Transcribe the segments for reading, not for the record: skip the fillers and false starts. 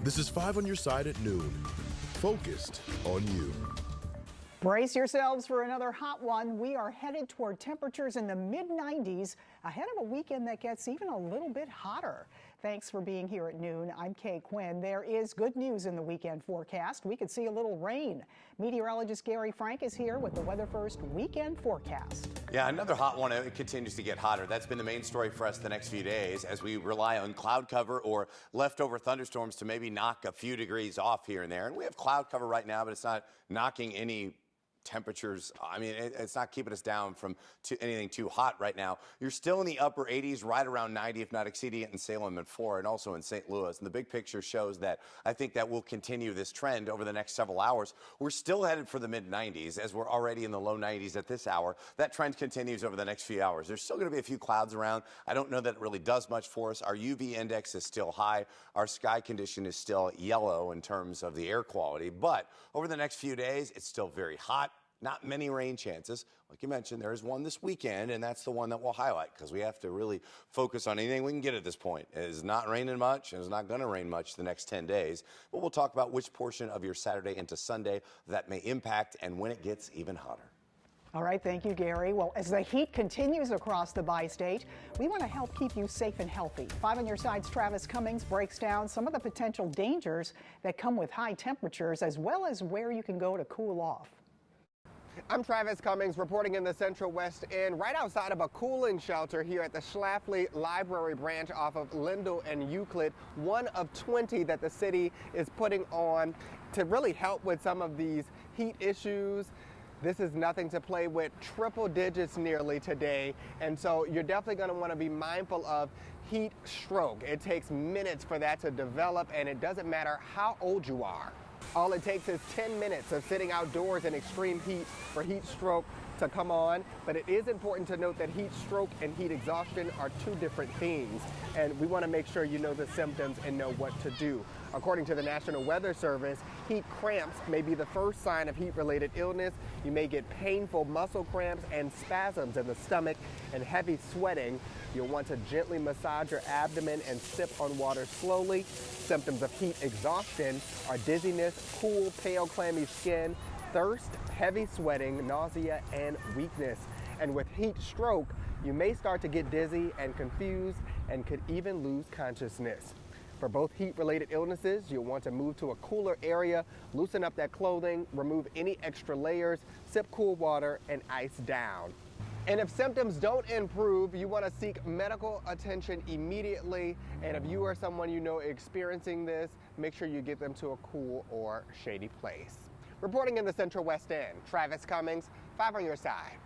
This is 5 on your side at noon. Focused on you. Brace yourselves for another hot one. We are headed toward temperatures in the mid-90s ahead of a weekend that gets even a little bit hotter. Thanks for being here at noon. I'm Kay Quinn. There is good news in the weekend forecast. We could see a little rain. Meteorologist Gary Frank is here with the Weather First weekend forecast. Yeah, another hot one. It continues to get hotter. That's been the main story for us the next few days as we rely on cloud cover or leftover thunderstorms to maybe knock a few degrees off here and there. And we have cloud cover right now, but it's not knocking any temperatures. I mean, it's not keeping us down from anything too hot right now. You're still in the upper 80s, right around 90, if not exceeding it in Salem and Florida, and also in St. Louis. And the big picture shows that I think that will continue this trend over the next several hours. We're still headed for the mid-90s as we're already in the low 90s at this hour. That trend continues over the next few hours. There's still going to be a few clouds around. I don't know that it really does much for us. Our UV index is still high. Our sky condition is still yellow in terms of the air quality. But over the next few days, it's still very hot. Not many rain chances. Like you mentioned, there is one this weekend, and that's the one that we'll highlight because we have to really focus on anything we can get at this point. It is not raining much, and it's not going to rain much the next 10 days. But we'll talk about which portion of your Saturday into Sunday that may impact and when it gets even hotter. All right, thank you, Gary. Well, as the heat continues across the bi-state, we want to help keep you safe and healthy. 5 on your side's Travis Cummings breaks down some of the potential dangers that come with high temperatures, as well as where you can go to cool off. I'm Travis Cummings reporting in the Central West End, right outside of a cooling shelter here at the Schlafly Library branch off of Lindell and Euclid, one of 20 that the city is putting on to really help with some of these heat issues. This is nothing to play with, triple digits nearly today, and so you're definitely going to want to be mindful of heat stroke. It takes minutes for that to develop, and it doesn't matter how old you are. All it takes is 10 minutes of sitting outdoors in extreme heat for heat stroke to come on, but it is important to note that heat stroke and heat exhaustion are two different things, and we want to make sure you know the symptoms and know what to do. According to the National Weather Service, heat cramps may be the first sign of heat-related illness. You may get painful muscle cramps and spasms in the stomach and heavy sweating. You'll want to gently massage your abdomen and sip on water slowly. Symptoms of heat exhaustion are dizziness, cool, pale, clammy skin, thirst, heavy sweating, nausea, and weakness. And with heat stroke, you may start to get dizzy and confused and could even lose consciousness. For both heat-related illnesses, you'll want to move to a cooler area, loosen up that clothing, remove any extra layers, sip cool water, and ice down. And if symptoms don't improve, you want to seek medical attention immediately. And if you or someone you know experiencing this, make sure you get them to a cool or shady place. Reporting in the Central West End, Travis Cummings, 5 on your side.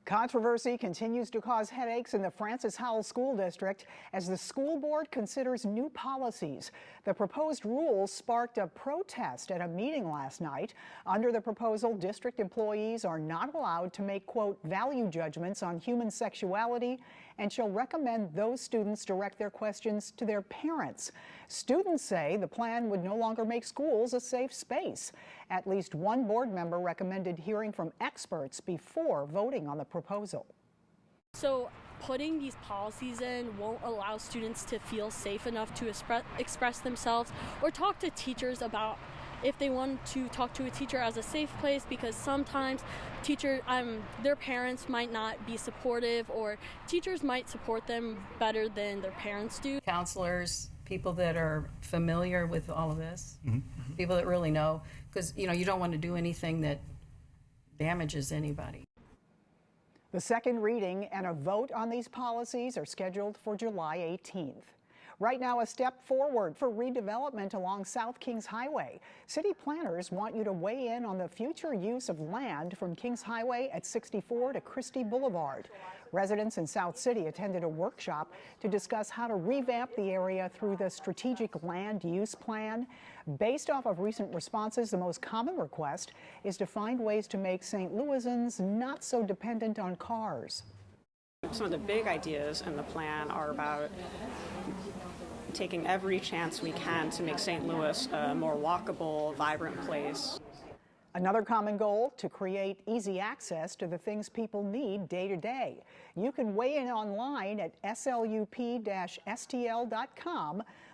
Controversy continues to cause headaches in the Francis Howell School District as the school board considers new policies. The proposed rules sparked a protest at a meeting last night. Under the proposal, district employees are not allowed to make, quote, value judgments on human sexuality and shall recommend those students direct their questions to their parents. Students say the plan would no longer make schools a safe space. At least one board member recommended hearing from experts before voting on the proposal. So putting these policies in won't allow students to feel safe enough to express themselves or talk to teachers about if they want to talk to a teacher as a safe place, because sometimes their parents might not be supportive, or teachers might support them better than their parents do. Counselors, people that are familiar with all of this, people that really know, because you don't want to do anything that damages anybody. The second reading and a vote on these policies are scheduled for July 18th. Right now, a step forward for redevelopment along South Kings Highway. City planners want you to weigh in on the future use of land from Kings Highway at 64 to Christie Boulevard. Residents in South City attended a workshop to discuss how to revamp the area through the strategic land use plan. Based off of recent responses, the most common request is to find ways to make St. Louisans not so dependent on cars. Some of the big ideas in the plan are about taking every chance we can to make St. Louis a more walkable, vibrant place. Another common goal, to create easy access to the things people need day to day. You can weigh in online at slup-stl.com.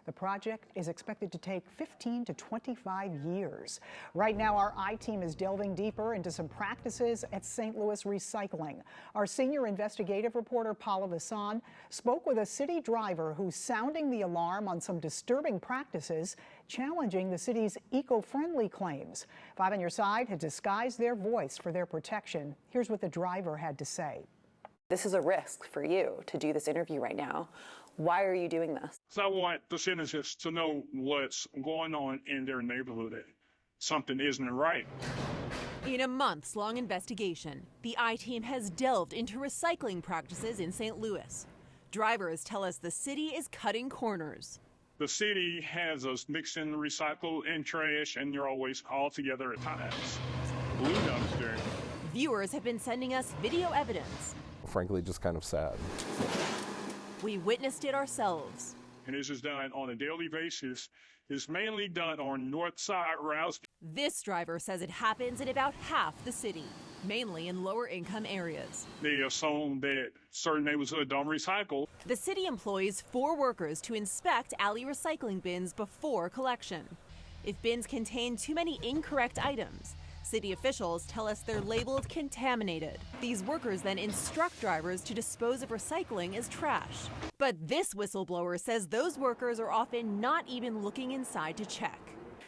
The project is expected to take 15 to 25 years. Right now, our I-Team is delving deeper into some practices at St. Louis Recycling. Our senior investigative reporter, Paula Vassan, spoke with a city driver who's sounding the alarm on some disturbing practices, challenging the city's eco-friendly claims. Five on Your Side had disguised their voice for their protection. Here's what the driver had to say. This is a risk for you to do this interview right now. Why are you doing this? So I want the citizens to know what's going on in their neighborhood. Something isn't right. In a months-long investigation, the I-Team has delved into recycling practices in St. Louis. Drivers tell us the city is cutting corners. The city has us mixing recycle and trash, and they're always all together at times. Blue dumpster. Viewers have been sending us video evidence. Frankly, just kind of sad. We witnessed it ourselves. And this is done on a daily basis. It's mainly done on north side routes. This driver says it happens in about half the city, mainly in lower income areas. They assume that certain neighborhoods don't recycle. The city employs 4 workers to inspect alley recycling bins before collection. If bins contain too many incorrect items, city officials tell us they're labeled contaminated. These workers then instruct drivers to dispose of recycling as trash. But this whistleblower says those workers are often not even looking inside to check.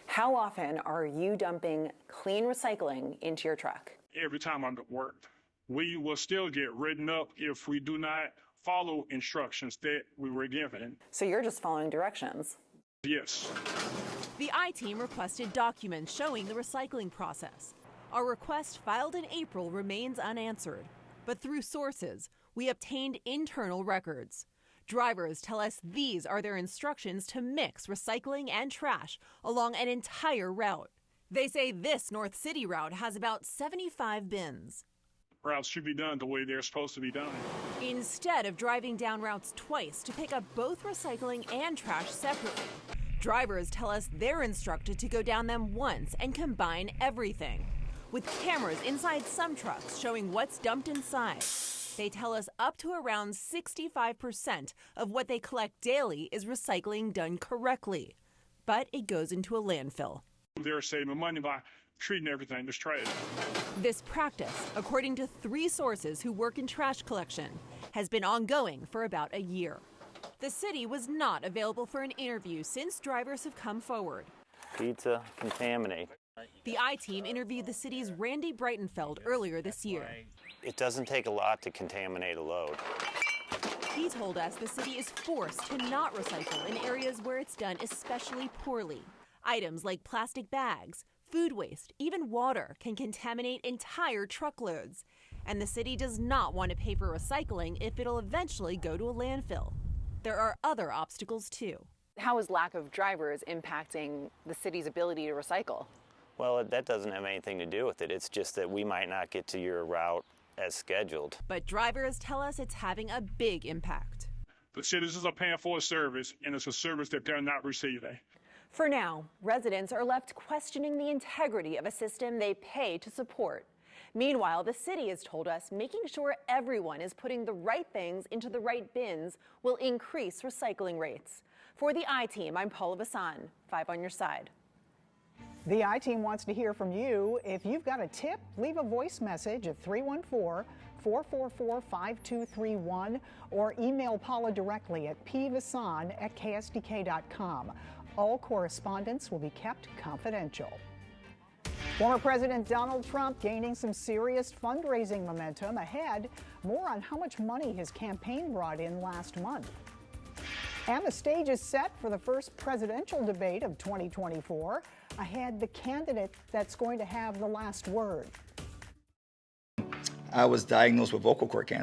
How often are you dumping clean recycling into your truck? Every time I'm at work, we will still get written up if we do not follow instructions that we were given. So you're just following directions? Yes. The I-Team requested documents showing the recycling process. Our request filed in April remains unanswered, but through sources, we obtained internal records. Drivers tell us these are their instructions to mix recycling and trash along an entire route. They say this North City route has about 75 bins. Routes should be done the way they're supposed to be done. Instead of driving down routes twice to pick up both recycling and trash separately, drivers tell us they're instructed to go down them once and combine everything. With cameras inside some trucks showing what's dumped inside, they tell us up to around 65% of what they collect daily is recycling done correctly. But it goes into a landfill. They're saving money by treating everything as trash. This practice, according to 3 sources who work in trash collection, has been ongoing for about a year. The city was not available for an interview since drivers have come forward. Pizza, contaminate. The I-Team interviewed the city's Randy Breitenfeld earlier this year. It doesn't take a lot to contaminate a load. He told us the city is forced to not recycle in areas where it's done especially poorly. Items like plastic bags, food waste, even water can contaminate entire truckloads. And the city does not want to pay for recycling if it'll eventually go to a landfill. There are other obstacles too. How is lack of drivers impacting the city's ability to recycle? Well, that doesn't have anything to do with it. It's just that we might not get to your route as scheduled. But drivers tell us it's having a big impact. The citizens are paying for a service, and it's a service that they're not receiving. For now, residents are left questioning the integrity of a system they pay to support. Meanwhile, the city has told us making sure everyone is putting the right things into the right bins will increase recycling rates. For the I-Team, I'm Paula Vassan, 5 on Your Side. The I-Team wants to hear from you. If you've got a tip, leave a voice message at 314-444-5231 or email Paula directly at pvassan@ksdk.com. All correspondence will be kept confidential. Former President Donald Trump gaining some serious fundraising momentum ahead. More on how much money his campaign brought in last month. And the stage is set for the first presidential debate of 2024. Ahead, the candidate that's going to have the last word. I was diagnosed with vocal cord cancer.